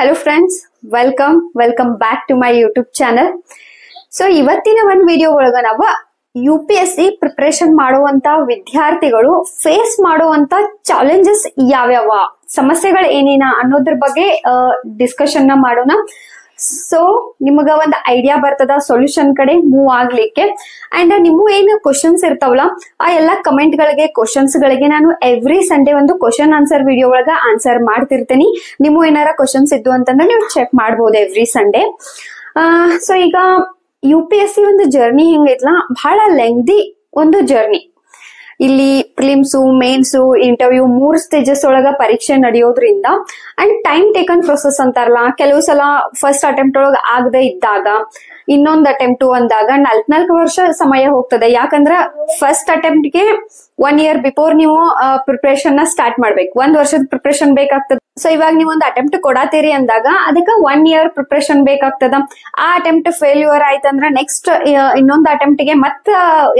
Hello friends, welcome back to my YouTube channel. So ಇವತ್ತಿನ ಒಂದು video ಒಳಗ ನಾವು UPSC ಪ್ರಿಪರೇಷನ್ ಮಾಡುವಂತ ವಿದ್ಯಾರ್ಥಿಗಳು ಫೇಸ್ ಮಾಡುವಂತ ಚಾಲೆಂಜಸ್ ಯಾವ್ಯಾವ, ಸಮಸ್ಯೆಗಳು ಏನೇನ ಅನ್ನೋದ್ರ ಬಗ್ಗೆ ಡಿಸ್ಕಷನ್ ನ ಮಾಡೋಣ. ಸೊ ನಿಮಗ ಒಂದು ಐಡಿಯಾ ಬರ್ತದ ಸೊಲ್ಯೂಷನ್ ಕಡೆ ಮೂವ್ ಆಗ್ಲಿಕ್ಕೆ. ಅಂಡ್ ನಿಮ್ಮ ಏನು ಕ್ವಶನ್ಸ್ ಇರ್ತಾವಲ್ಲ ಆ ಎಲ್ಲಾ ಕಮೆಂಟ್ ಗಳಿಗೆ ಕ್ವಶನ್ಸ್ ಗಳಿಗೆ ನಾನು ಎವ್ರಿ ಸಂಡೇ ಒಂದು ಕ್ವಶನ್ ಆನ್ಸರ್ ವಿಡಿಯೋ ಒಳಗ ಆನ್ಸರ್ ಮಾಡ್ತಿರ್ತೀನಿ. ನಿಮ್ಮ ಏನಾರ ಕ್ವಶನ್ಸ್ ಇದ್ದು ಅಂತಂದ್ರೆ ನೀವು ಚೆಕ್ ಮಾಡ್ಬೋದು ಎವ್ರಿ ಸಂಡೇ. ಸೊ ಈಗ UPSC ಒಂದು ಜರ್ನಿ ಹೆಂಗೈತ್ಲಾ, ಬಹಳ ಲೆಂಗ್ದಿ ಒಂದು ಜರ್ನಿ. ಇಲ್ಲಿ ಪ್ರಿಲಿಮ್ಸು, ಮೇನ್ಸು, ಇಂಟರ್ವ್ಯೂ 3 ಸ್ಟೇಜಸ್ ಒಳಗ ಪರೀಕ್ಷೆ ನಡೆಯೋದ್ರಿಂದ ಅಂಡ್ ಟೈಮ್ ಟೇಕನ್ ಪ್ರೊಸೆಸ್ ಅಂತಾರಲ್ಲ, ಕೆಲವು ಸಲ ಫಸ್ಟ್ ಅಟೆಂಪ್ಟ್ ಒಳಗ ಆಗದೆ ಇದ್ದಾಗ ಇನ್ನೊಂದು ಅಟೆಂಪ್ಟ್ ಅಂದಾಗ 4 ವರ್ಷ ಸಮಯ ಹೋಗ್ತದೆ. ಯಾಕಂದ್ರ ಫಸ್ಟ್ ಅಟೆಂಪ್ಟ್ ಗೆ 1 year ಬಿಫೋರ್ ನೀವು ಪ್ರಿಪರೇಷನ್ ನ ಸ್ಟಾರ್ಟ್ ಮಾಡ್ಬೇಕು. 1 ವರ್ಷದ ಪ್ರಿಪರೇಷನ್ ಬೇಕಾಗ್ತದೆ. ಸೊ ಇವಾಗ ನೀವು ಒಂದು ಅಟೆಂಪ್ಟ್ ಕೊಡಾತೀರಿ ಅಂದಾಗ ಅದಕ್ಕೆ 1 year ಪ್ರಿಪರೇಷನ್ ಬೇಕಾಗ್ತದ. ಆ ಅಟೆಂಪ್ಟ್ ಫೇಲ್ಯೂರ್ ಆಯ್ತಂದ್ರ ನೆಕ್ಸ್ಟ್ ಇನ್ನೊಂದು ಅಟೆಂಪ್ಟ್ ಗೆ ಮತ್ತ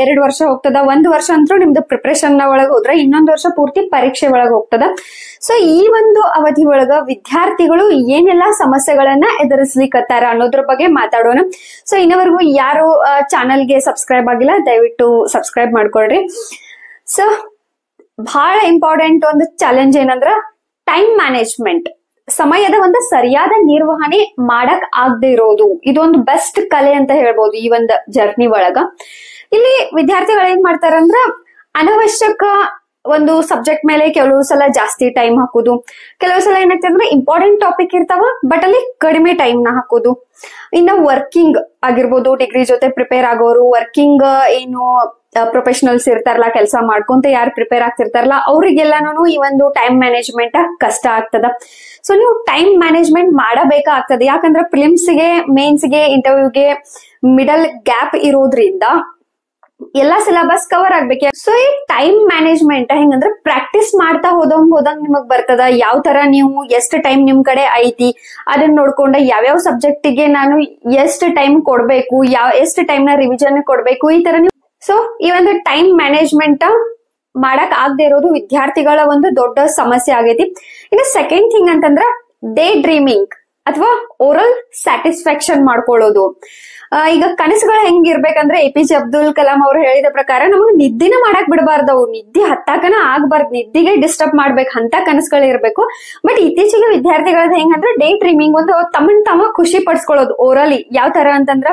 2 ವರ್ಷ ಹೋಗ್ತದ. 1 ವರ್ಷ ಅಂತೂ ನಿಮ್ದು ಪ್ರಿಪರೇಷನ್ ಒಳಗ ಹೋದ್ರೆ ಇನ್ನೊಂದು ವರ್ಷ ಪೂರ್ತಿ ಪರೀಕ್ಷೆ ಒಳಗ ಹೋಗ್ತದ. ಸೊ ಈ ಒಂದು ಅವಧಿ ಒಳಗ ವಿದ್ಯಾರ್ಥಿಗಳು ಏನೆಲ್ಲಾ ಸಮಸ್ಯೆಗಳನ್ನ ಎದುರಿಸ್ಲಿಕ್ಕತ್ತಾರ ಅನ್ನೋದ್ರ ಬಗ್ಗೆ ಮಾತಾಡೋಣ. ಸೊ ಇನ್ನವರೆಗೂ ಯಾರು ಚಾನಲ್ಗೆ ಸಬ್ಸ್ಕ್ರೈಬ್ ಆಗಿಲ್ಲ ದಯವಿಟ್ಟು ಸಬ್ಸ್ಕ್ರೈಬ್ ಮಾಡ್ಕೊಳ್ರಿ. ಸೊ ಬಹಳ ಇಂಪಾರ್ಟೆಂಟ್ ಒಂದು ಚಾಲೆಂಜ್ ಏನಂದ್ರ ಟೈಮ್ ಮ್ಯಾನೇಜ್ಮೆಂಟ್, ಸಮಯದ ಒಂದು ಸರಿಯಾದ ನಿರ್ವಹಣೆ ಮಾಡಕ್ ಆಗದೆ ಇರೋದು. ಇದೊಂದು ಬೆಸ್ಟ್ ಕಲೆ ಅಂತ ಹೇಳ್ಬೋದು ಈ ಒಂದು ಜರ್ನಿ ಒಳಗ. ಇಲ್ಲಿ ವಿದ್ಯಾರ್ಥಿಗಳು ಏನ್ ಮಾಡ್ತಾರಂದ್ರ ಅನವಶ್ಯಕ ಒಂದು ಸಬ್ಜೆಕ್ಟ್ ಮೇಲೆ ಕೆಲವು ಸಲ ಜಾಸ್ತಿ ಟೈಮ್ ಹಾಕೋದು, ಕೆಲವು ಸಲ ಏನಾಗ್ತದೆ ಅಂದ್ರೆ ಇಂಪಾರ್ಟೆಂಟ್ ಟಾಪಿಕ್ ಇರ್ತಾವ ಬಟ್ ಅಲ್ಲಿ ಕಡಿಮೆ ಟೈಮ್ ನ ಹಾಕೋದು. ಇನ್ನ ವರ್ಕಿಂಗ್ ಆಗಿರ್ಬೋದು, ಡಿಗ್ರಿ ಜೊತೆ ಪ್ರಿಪೇರ್ ಆಗೋರು, ವರ್ಕಿಂಗ್ ಏನು ಪ್ರೊಫೆಷನಲ್ಸ್ ಇರ್ತಾರಲ್ಲ, ಕೆಲಸ ಮಾಡ್ಕೊಂತ ಯಾರು ಪ್ರಿಪೇರ್ ಆಗ್ತಿರ್ತಾರಲ್ಲ ಅವ್ರಿಗೆಲ್ಲಾನು ಈ ಒಂದು ಟೈಮ್ ಮ್ಯಾನೇಜ್ಮೆಂಟ್ ಕಷ್ಟ ಆಗ್ತದ. ಸೊ ನೀವು ಟೈಮ್ ಮ್ಯಾನೇಜ್ಮೆಂಟ್ ಮಾಡಬೇಕಾಗ್ತದೆ. ಯಾಕಂದ್ರೆ ಪ್ರಿಲಿಮ್ಸ್ಗೆ, ಮೇನ್ಸ್ಗೆ, ಇಂಟರ್ವ್ಯೂಗೆ ಮಿಡಲ್ ಗ್ಯಾಪ್ ಇರೋದ್ರಿಂದ ಎಲ್ಲಾ ಸಿಲೆಬಸ್ ಕವರ್ ಆಗ್ಬೇಕು. ಸೊ ಈ ಟೈಮ್ ಮ್ಯಾನೇಜ್ಮೆಂಟ್ ಹೆಂಗಂದ್ರೆ ಪ್ರಾಕ್ಟೀಸ್ ಮಾಡ್ತಾ ಹೋದಂಗ್ ನಿಮಗ್ ಬರ್ತದ. ಯಾವ ತರ ನೀವು ಎಷ್ಟು ಟೈಮ್ ನಿಮ್ ಕಡೆ ಐತಿ ಅದನ್ನ ನೋಡ್ಕೊಂಡ ಯಾವ್ಯಾವ ಸಬ್ಜೆಕ್ಟ್ ಗೆ ನಾನು ಎಷ್ಟು ಟೈಮ್ ಕೊಡ್ಬೇಕು, ಎಷ್ಟು ಟೈಮ್ ನ ರಿವಿಷನ್ ಕೊಡ್ಬೇಕು, ಈ ತರ ನೀವು. ಸೊ ಈ ಒಂದು ಟೈಮ್ ಮ್ಯಾನೇಜ್ಮೆಂಟ್ ಮಾಡಕ್ ಆಗದೆ ಇರೋದು ವಿದ್ಯಾರ್ಥಿಗಳ ಒಂದು ದೊಡ್ಡ ಸಮಸ್ಯೆ ಆಗೈತಿ. ಇನ್ನು ಸೆಕೆಂಡ್ ಥಿಂಗ್ ಅಂತಂದ್ರ ಡೇ ಡ್ರೀಮಿಂಗ್ ಅಥವಾ ಓರಲ್ ಸ್ಯಾಟಿಸ್ಫ್ಯಾಕ್ಷನ್ ಮಾಡ್ಕೊಳ್ಳೋದು. ಈಗ ಕನಸುಗಳು ಹೆಂಗಿರ್ಬೇಕಂದ್ರೆ APJ ಅಬ್ದುಲ್ ಕಲಾಂ ಅವ್ರು ಹೇಳಿದ ಪ್ರಕಾರ ನಮಗ್ ನಿದ್ದಿನ ಮಾಡಕ್ ಬಿಡಬಾರ್ದವು, ನಿದ್ದೆ ಹತ್ತಾಕನ ಆಗ್ಬಾರ್ದು, ನಿದ್ದಿಗೆ ಡಿಸ್ಟರ್ಬ್ ಮಾಡ್ಬೇಕು ಅಂತ ಕನಸುಗಳು ಇರ್ಬೇಕು. ಬಟ್ ಇತ್ತೀಚೆಗೆ ವಿದ್ಯಾರ್ಥಿಗಳದ್ದು ಹೆಂಗಂದ್ರೆ ಡೇ ಡ್ರೀಮಿಂಗ್, ಒಂದು ತಮ್ಮ ಖುಷಿ ಪಡಿಸ್ಕೊಳ್ಳೋದು ಓರಲಿ. ಯಾವ ತರ ಅಂತಂದ್ರ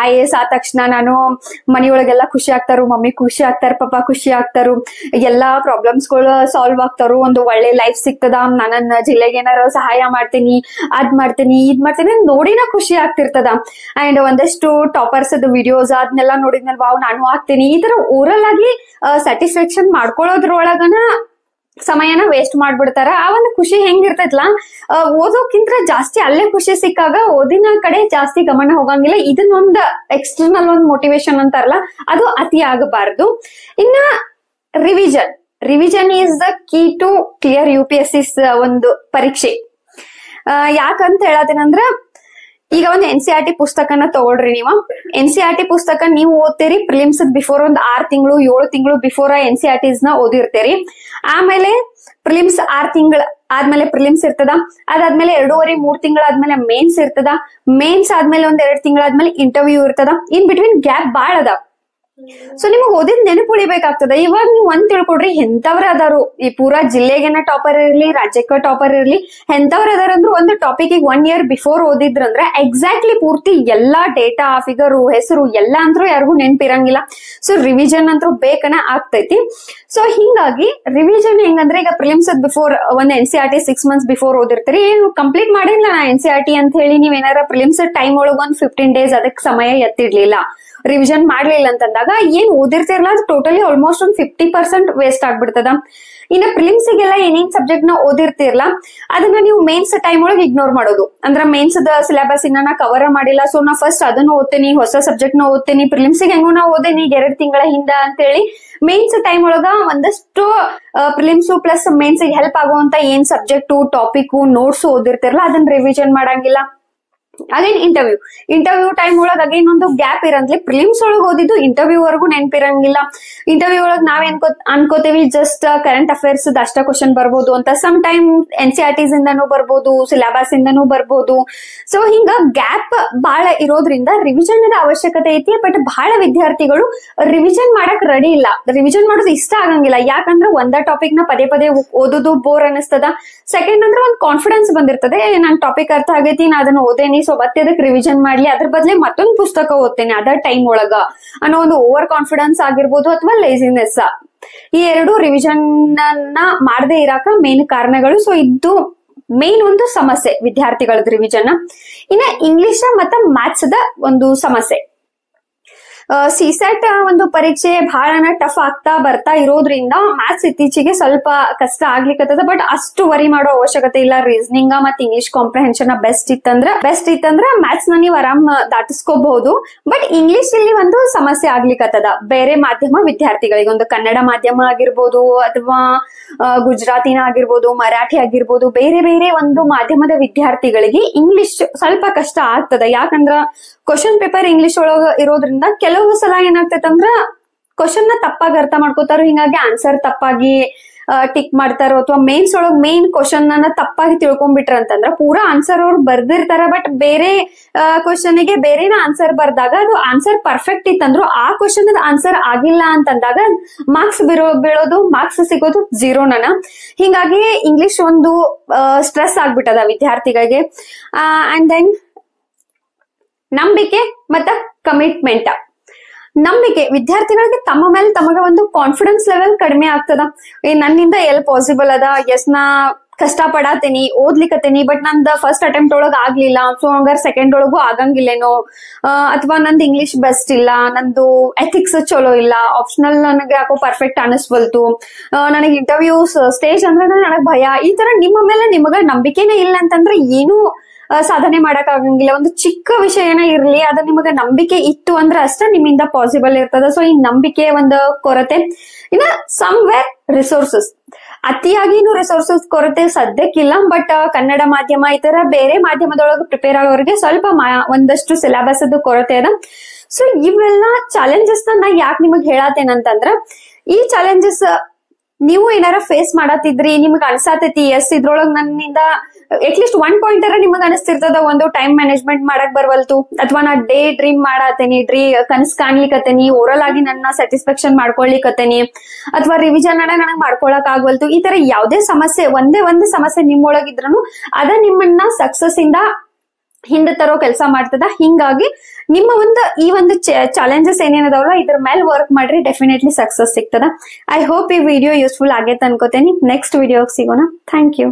IAS ಆದ ತಕ್ಷಣ ನಾನು ಮನೆಯೊಳಗೆಲ್ಲ ಖುಷಿ ಆಗ್ತಾರು, ಮಮ್ಮಿ ಖುಷಿ ಆಗ್ತಾರ, ಪಾಪ ಖುಷಿ ಆಗ್ತಾರು, ಎಲ್ಲಾ ಪ್ರಾಬ್ಲಮ್ಸ್ ಗಳು ಸಾಲ್ವ್ ಆಗ್ತಾರು, ಒಂದು ಒಳ್ಳೆ ಲೈಫ್ ಸಿಗ್ತದ, ನನ್ನ ಜಿಲ್ಲೆಗೆ ಏನಾರ ಸಹಾಯ ಮಾಡ್ತೀನಿ, ಇದ್ ಮಾಡ್ತೀನಿ ನೋಡಿನ ಖುಷಿ ಆಗ್ತಿರ್ತದ. ಅಂಡ್ ಒಂದಷ್ಟು ಟಾಪರ್ಸ್ ವಿಡಿಯೋಸ್ ಅದನ್ನೆಲ್ಲ ನೋಡಿದ್ಮೇಲೆ ವಾವ್ ನಾನು ಆಗ್ತೀನಿ, ಈ ತರ ಓರಲ್ ಆಗಿ ಸ್ಯಾಟಿಸ್ಫ್ಯಾಕ್ಷನ್ ಮಾಡ್ಕೊಳ್ಳೋದ್ರೊಳಗನ ಸಮಯನ ವೇಸ್ಟ್ ಮಾಡ್ಬಿಡ್ತಾರ. ಆ ಒಂದು ಖುಷಿ ಹೆಂಗಿರ್ತೈತ್ಲಾ, ಓದೋಕ್ಕಿಂತ ಜಾಸ್ತಿ ಅಲ್ಲೇ ಖುಷಿ ಸಿಕ್ಕಾಗ ಓದಿನ ಕಡೆ ಜಾಸ್ತಿ ಗಮನ ಹೋಗಂಗಿಲ್ಲ. ಇದನ್ನೊಂದು ಎಕ್ಸ್ಟರ್ನಲ್ ಒಂದು ಮೋಟಿವೇಶನ್ ಅಂತಾರಲ್ಲ, ಅದು ಅತಿ ಆಗಬಾರ್ದು. ಇನ್ನ revision is the key to clear UPSC ಒಂದು ಪರೀಕ್ಷೆ. ಯಾಕಂತ ಹೇಳತ್ತೇನಂದ್ರ ಈಗ ಒಂದು NCERT ಪುಸ್ತಕನ ತಗೊಳ್ರಿ. ನೀವು NCERT ಪುಸ್ತಕ ನೀವು ಓದ್ತೀರಿ, ಪ್ರಿಲಿಮ್ಸ್ ಬಿಫೋರ್ ಒಂದು 6 ತಿಂಗಳು 7 ತಿಂಗಳು ಬಿಫೋರ್ NCERTs ನ ಓದಿರ್ತೀರಿ. ಆಮೇಲೆ ಪ್ರಿಲಿಮ್ಸ್ 6 ತಿಂಗಳು ಆದ್ಮೇಲೆ ಪ್ರಿಲಿಮ್ಸ್ ಇರ್ತದ, ಅದಾದ್ಮೇಲೆ 2.5-3 ತಿಂಗಳ ಆದ್ಮೇಲೆ ಮೇನ್ಸ್ ಇರ್ತದ, ಮೇನ್ಸ್ ಆದ್ಮೇಲೆ 1-2 ತಿಂಗಳಾದ್ಮೇಲೆ ಇಂಟರ್ವ್ಯೂ ಇರ್ತದ. ಇನ್ ಬಿಟ್ವೀನ್ ಗ್ಯಾಪ್ ಬಾಳ ಅದ. ಸೊ ನಿಮಗ್ ಓದಿದ್ ನೆನಪು ಉಳಿಬೇಕಾಗ್ತದ. ಇವಾಗ ನೀವು ಒಂದ್ ತಿಳ್ಕೊಡ್ರಿ, ಎಂತವ್ರ ಅದಾರು ಈ ಪೂರಾ ಜಿಲ್ಲೆಗೆನ ಟಾಪರ್ ಇರ್ಲಿ, ರಾಜ್ಯಕ್ಕ ಟಾಪರ್ ಇರ್ಲಿ, ಎಂತವ್ರ ಅದಾರಂದ್ರು ಒಂದು ಟಾಪಿಕ್ 1 year ಬಿಫೋರ್ ಓದಿದ್ರಂದ್ರ ಎಕ್ಸಾಕ್ಟ್ಲಿ ಪೂರ್ತಿ ಎಲ್ಲಾ ಡೇಟಾ, ಫಿಗರು, ಹೆಸರು ಎಲ್ಲಾ ಅಂತ್ರು ಯಾರಿಗೂ ನೆನಪಿರಂಗಿಲ್ಲ. ಸೊ ರಿವಿಷನ್ ಅಂತೂ ಬೇಕನ ಆಗ್ತೈತಿ. ಸೊ ಹಿಂಗಾಗಿ ರಿವಿಷನ್ ಹೆಂಗಂದ್ರೆ, ಈಗ ಪ್ರಿಲಿಮ್ಸ್ ಬಿಫೋರ್ ಒಂದ್ NCERT 6 months ಬಿಫೋರ್ ಓದಿರ್ತೀರಿ, ಕಂಪ್ಲೀಟ್ ಮಾಡಿಲ್ಲ ನಾ NCERT ಅಂತ ಹೇಳಿ ನೀವ್ ಏನಾರ ಪ್ರಿಲಿಮ್ಸ್ ಟೈಮ್ ಒಳಗ ಒಂದ್ 15 days ಅದಕ್ಕೆ ಸಮಯ ಎತ್ತಿಡ್ಲಿಲ್ಲ, ರಿವಿಷನ್ ಮಾಡ್ಲಿಲ್ಲ ಅಂತಂದಾಗ ಏನ್ ಓದಿರ್ತಿರಲ್ಲ ಅದು ಟೋಟಲಿ ಆಲ್ಮೋಸ್ಟ್ ಒಂದು 50% ವೇಸ್ಟ್ ಆಗ್ಬಿಡ್ತದ. ಇನ್ನ ಪ್ರಿಲಿಮ್ಸ್ಗೆಲ್ಲ ಏನೇನ್ ಸಬ್ಜೆಕ್ಟ್ ನ ಓದಿರ್ತಿರಲ್ಲ ಅದನ್ನ ನೀವು ಮೇನ್ಸ್ ಟೈಮ್ ಒಳಗೆ ಇಗ್ನೋರ್ ಮಾಡೋದು. ಅಂದ್ರ ಮೇನ್ಸ್ ಸಿಲೆಬಸ್ ಇನ್ನ ನಾ ಕವರ್ ಮಾಡಿಲ್ಲ, ಸೊ ನಾ ಫಸ್ಟ್ ಅದನ್ನು ಓದ್ತೀನಿ, ಹೊಸ ಸಬ್ಜೆಕ್ಟ್ ನ ಓದ್ತೀನಿ, ಪ್ರಿಲಿಮ್ಸ್ಗೆ ಹೆಂಗೋ ನಾ ಓದೇನಿ 2 ತಿಂಗಳ ಹಿಂದ ಅಂತ ಹೇಳಿ ಮೇನ್ಸ್ ಟೈಮ್ ಒಳಗ ಒಂದಷ್ಟು ಪ್ರಿಲಿಮ್ಸ್ ಪ್ಲಸ್ ಮೇನ್ಸ್ ಹೆಲ್ಪ್ ಆಗುವಂತ ಏನ್ ಸಬ್ಜೆಕ್ಟ್, ಟಾಪಿಕ್, ನೋಟ್ಸ್ ಓದಿರ್ತಿರಲ್ಲ ಅದನ್ನ ರಿವಿಷನ್ ಮಾಡಂಗಿಲ್ಲ. ಅಗೇನ್ ಇಂಟರ್ವ್ಯೂ ಟೈಮ್ ಒಳಗ್ ಅಗೇನ್ ಒಂದು ಗ್ಯಾಪ್ ಇರಂಗ್ಲಿ. ಪ್ರಿಲಿಮ್ಸ್ ಒಳಗ್ ಓದಿದ್ದು ಇಂಟರ್ವ್ಯೂ ವರ್ಗು ನೆನ್ಪಿರಂಗಿಲ್ಲ. ಇಂಟರ್ವ್ಯೂ ಒಳಗ್ ನಾವ್ ಅನ್ಕೋತೇವಿ ಜಸ್ಟ್ ಕರೆಂಟ್ ಅಫೇರ್ಸ್ ಅಷ್ಟ ಕ್ವಶನ್ ಬರ್ಬೋದು ಅಂತ. ಸಮ್ ಟೈಮ್ NCERTs ಇಂದನೂ ಬರ್ಬೋದು, ಸಿಲೆಬಸ್ ಇಂದನೂ ಬರ್ಬೋದು. ಸೊ ಹಿಂಗ ಗ್ಯಾಪ್ ಬಹಳ ಇರೋದ್ರಿಂದ ರಿವಿಷನ್ ಅವಶ್ಯಕತೆ ಐತಿ. ಬಟ್ ಬಹಳ ವಿದ್ಯಾರ್ಥಿಗಳು ರಿವಿಷನ್ ಮಾಡಕ್ ರೆಡಿ ಇಲ್ಲ. ರಿವಿಷನ್ ಮಾಡೋದು ಇಷ್ಟ ಆಗಂಗಿಲ್ಲ. ಯಾಕಂದ್ರೆ ಒಂದ ಟಾಪಿಕ್ ನ ಪದೇ ಪದೇ ಓದೋದು ಬೋರ್ ಅನಿಸ್ತದ. ಸೆಕೆಂಡ್ ಅಂದ್ರೆ ಒಂದ್ ಕಾನ್ಫಿಡೆನ್ಸ್ ಬಂದಿರ್ತದೆ, ನನ್ ಟಾಪಿಕ್ ಅರ್ಥ ಆಗೈತಿ, ನಾ ಅದನ್ನ ಓದೇನಿ, ಸೊ ಮತ್ತೆ ಅದಕ್ಕೆ ರಿವಿಷನ್ ಮಾಡ್ಲಿ, ಅದ್ರ ಬದಲೇ ಮತ್ತೊಂದು ಪುಸ್ತಕ ಓದ್ತೇನೆ ಅದರ್ ಟೈಮ್ ಒಳಗ ಅನ್ನೋ ಒಂದು ಓವರ್ ಕಾನ್ಫಿಡೆನ್ಸ್ ಆಗಿರ್ಬೋದು ಅಥವಾ ಲೇಸಿನೆಸ್. ಈ ಎರಡು ರಿವಿಷನ್ ಮಾಡದೇ ಇರಾಕ ಮೇನ್ ಕಾರಣಗಳು. ಸೊ ಇದು ಮೇನ್ ಒಂದು ಸಮಸ್ಯೆ ವಿದ್ಯಾರ್ಥಿಗಳದ ರಿವಿಷನ್. ಇನ್ನ ಇಂಗ್ಲಿಷ್ ಮತ್ತೆ ಮ್ಯಾಥ್ಸ್ ದ ಒಂದು ಸಮಸ್ಯೆ. ಸಿಸೆಟ್ ಒಂದು ಪರೀಕ್ಷೆ ಬಹಳ ಟಫ್ ಆಗ್ತಾ ಬರ್ತಾ ಇರೋದ್ರಿಂದ ಮ್ಯಾಥ್ಸ್ ಇತ್ತೀಚೆಗೆ ಸ್ವಲ್ಪ ಕಷ್ಟ ಆಗ್ಲಿಕ್ಕತ್ತದ. ಬಟ್ ಅಷ್ಟು ವರಿ ಮಾಡೋ ಅವಶ್ಯಕತೆ ಇಲ್ಲ. ರೀಸನಿಂಗ್ ಮತ್ತೆ ಇಂಗ್ಲಿಷ್ ಕಾಂಪ್ರಿಹೆನ್ಷನ್ ಬೆಸ್ಟ್ ಇತ್ತಂದ್ರ ಮ್ಯಾಥ್ಸ್ ನ ನೀವು ಆರಾಮ್ ದಾಟಿಸ್ಕೋಬಹುದು. ಬಟ್ ಇಂಗ್ಲಿಷ್ ಇಲ್ಲಿ ಒಂದು ಸಮಸ್ಯೆ ಆಗ್ಲಿಕ್ಕತ್ತದ ಬೇರೆ ಮಾಧ್ಯಮ ವಿದ್ಯಾರ್ಥಿಗಳಿಗೆ. ಒಂದು ಕನ್ನಡ ಮಾಧ್ಯಮ ಆಗಿರ್ಬೋದು ಅಥವಾ ಗುಜರಾತಿನ ಆಗಿರ್ಬೋದು, ಮರಾಠಿ ಆಗಿರ್ಬೋದು, ಬೇರೆ ಬೇರೆ ಒಂದು ಮಾಧ್ಯಮದ ವಿದ್ಯಾರ್ಥಿಗಳಿಗೆ ಇಂಗ್ಲಿಷ್ ಸ್ವಲ್ಪ ಕಷ್ಟ ಆಗ್ತದ. ಯಾಕಂದ್ರ ಕ್ವಶನ್ ಪೇಪರ್ ಇಂಗ್ಲಿಷ್ ಒಳಗ ಇರೋದ್ರಿಂದ ಕೆಲವು ಸಲ ಏನಾಗ್ತೈತಂದ್ರ ಕ್ವಶನ್ ನ ತಪ್ಪಾಗಿ ಅರ್ಥ ಮಾಡ್ಕೋತಾರ. ಹಿಂಗಾಗಿ ಆನ್ಸರ್ ತಪ್ಪಾಗಿ ಟಿಕ್ ಮಾಡ್ತಾರೋ ಅಥವಾ ಮೇನ್ಸ್ ಒಳಗ್ ಮೇನ್ ಕ್ವಶನ್ ಅನ್ನ ತಪ್ಪಾಗಿ ತಿಳ್ಕೊಂಡ್ಬಿಟ್ರ ಅಂತಂದ್ರ ಪೂರಾ ಆನ್ಸರ್ ಅವ್ರು ಬರ್ದಿರ್ತಾರ. ಬಟ್ ಬೇರೆ ಕ್ವಶನ್ ಗೆ ಬೇರೆನ ಆನ್ಸರ್ ಬರ್ದಾಗ ಅದು ಆನ್ಸರ್ ಪರ್ಫೆಕ್ಟ್ ಇತ್ತಂದ್ರು ಆ ಕ್ವಶನ್ ಆನ್ಸರ್ ಆಗಿಲ್ಲ ಅಂತಂದಾಗ ಮಾರ್ಕ್ಸ್ ಬೀಳೋದು, ಮಾರ್ಕ್ಸ್ ಸಿಗೋದು ಝೀರೋನ. ಹಿಂಗಾಗಿ ಇಂಗ್ಲಿಷ್ ಒಂದು ಸ್ಟ್ರೆಸ್ ಆಗ್ಬಿಟ್ಟದ ವಿದ್ಯಾರ್ಥಿಗಳಿಗೆ. ಅಂಡ್ ದೆನ್ ನಂಬಿಕೆ ಮತ್ತ ಕಮಿಟ್ಮೆಂಟ್. ನಂಬಿಕೆ ವಿದ್ಯಾರ್ಥಿಗಳಿಗೆ ತಮ್ಮ ಮೇಲೆ ತಮಗ ಒಂದು ಕಾನ್ಫಿಡೆನ್ಸ್ ಲೆವೆಲ್ ಕಡಿಮೆ ಆಗ್ತದ. ನನ್ನಿಂದ ಎಲ್ ಪಾಸಿಬಲ್ ಅದ, ಎಸ್ ನಾ ಕಷ್ಟ ಪಡಾತೀನಿ, ಓದ್ಲಿಕ್ಕತ್ತೇನಿ, ಬಟ್ ನಂದ ಫಸ್ಟ್ ಅಟೆಂಪ್ಟ್ ಒಳಗ್ ಆಗ್ಲಿಲ್ಲ, ಸೊ ಹಂಗಾರ ಸೆಕೆಂಡ್ ಒಳಗೂ ಆಗಂಗಿಲ್ಲೇನೋ, ಅಥವಾ ನಂದು ಇಂಗ್ಲಿಷ್ ಬೆಸ್ಟ್ ಇಲ್ಲ, ನಂದು ಎಥಿಕ್ಸ್ ಚಲೋ ಇಲ್ಲ, ಆಪ್ಷನಲ್ ನನಗೆ ಯಾಕೋ ಪರ್ಫೆಕ್ಟ್ ಅನಿಸ್ಬಲ್ತು, ನನಗೆ ಇಂಟರ್ವ್ಯೂಸ್ ಸ್ಟೇಜ್ ಅಂದ್ರೆ ನನಗ್ ಭಯ. ಈ ತರ ನಿಮ್ಮ ಮೇಲೆ ನಿಮಗ ನಂಬಿಕೆನೇ ಇಲ್ಲ ಅಂತಂದ್ರೆ ಏನು ಸಾಧನೆ ಮಾಡಕ್ ಆಗಂಗಿಲ್ಲ. ಒಂದು ಚಿಕ್ಕ ವಿಷಯನೇ ಇರ್ಲಿ, ಅದು ನಿಮಗೆ ನಂಬಿಕೆ ಇತ್ತು ಅಂದ್ರೆ ಅಷ್ಟೇ ನಿಮ್ಮಿಂದ ಪಾಸಿಬಲ್ ಇರ್ತದ. ಸೊ ಈ ನಂಬಿಕೆ ಒಂದು ಕೊರತೆ. ಇನ್ನ ಸಮ್ವೇರ್ ರಿಸೋರ್ಸಸ್, ಅತಿಯಾಗಿನೂ ರಿಸೋರ್ಸಸ್ ಕೊರತೆ ಸದ್ಯಕ್ಕಿಲ್ಲ. ಬಟ್ ಕನ್ನಡ ಮಾಧ್ಯಮ ಈ ತರ ಬೇರೆ ಮಾಧ್ಯಮದೊಳಗೆ ಪ್ರಿಪೇರ್ ಆಗೋರಿಗೆ ಸ್ವಲ್ಪ ಒಂದಷ್ಟು ಸಿಲೆಬಸ್ ಅದು ಕೊರತೆ ಅದ. ಸೊ ಇವೆಲ್ಲ ಚಾಲೆಂಜಸ್ ನಾ ಯಾಕೆ ನಿಮಗ್ ಹೇಳತ್ತೇನಂತಂದ್ರ, ಈ ಚಾಲೆಂಜಸ್ ನೀವು ಏನಾರ ಫೇಸ್ ಮಾಡತ್ತಿದ್ರಿ, ನಿಮ್ಗೆ ಅನ್ಸಾತೈತಿ ಎಸ್ ಇದ್ರೊಳಗ್ ನನ್ನಿಂದ ಅಟ್ಲೀಸ್ಟ್ 1 ಪಾಯಿಂಟ್ ನಿಮಗ್ ಅನಿಸ್ತಿರ್ತದ, ಒಂದು ಟೈಮ್ ಮ್ಯಾನೇಜ್ಮೆಂಟ್ ಮಾಡಕ್ ಬರ್ವಲ್ತು, ಅಥವಾ ನಾ ಡೇ ಡ್ರೀಮ್ ಮಾಡತ್ತೇನಿ, ಕನಸ್ ಕಾಣ್ಲಿಕ್ಕತ್ತೇನಿ, ಓರಲ್ ಆಗಿ ನನ್ನ ಸ್ಯಾಟಿಸ್ಫ್ಯಾಕ್ಷನ್ ಮಾಡ್ಕೊಳ್ಲಿಕ್ಕತ್ತೇನಿ, ಅಥವಾ ರಿವಿಷನ್ ನನಗ್ ಮಾಡ್ಕೊಳಕ್ ಆಗ್ವಲ್ತು. ಈ ತರ ಯಾವ್ದೇ ಸಮಸ್ಯೆ, ಒಂದೇ ಒಂದು ಸಮಸ್ಯೆ ನಿಮ್ಮೊಳಗಿದ್ರು ಅದ ನಿಮ್ಮನ್ನ ಸಕ್ಸಸ್ ಇಂದ ಹಿಂದೆ ತರೋ ಕೆಲಸ ಮಾಡ್ತದ. ಹಿಂಗಾಗಿ ನಿಮ್ಮ ಈ ಒಂದು ಚಾಲೆಂಜಸ್ ಏನೇನದಾವಲ್ಲ ಇದ್ರ ಮೇಲೆ ವರ್ಕ್ ಮಾಡ್ರಿ, ಡೆಫಿನೆಟ್ಲಿ ಸಕ್ಸಸ್ ಸಿಗ್ತದ. ಐ ಹೋಪ್ ಈ ವಿಡಿಯೋ ಯೂಸ್ಫುಲ್ ಆಗೈತೆ ಅನ್ಕೋತೇನಿ. ನೆಕ್ಸ್ಟ್ ವಿಡಿಯೋಗೆ ಸಿಗೋಣ. Thank you.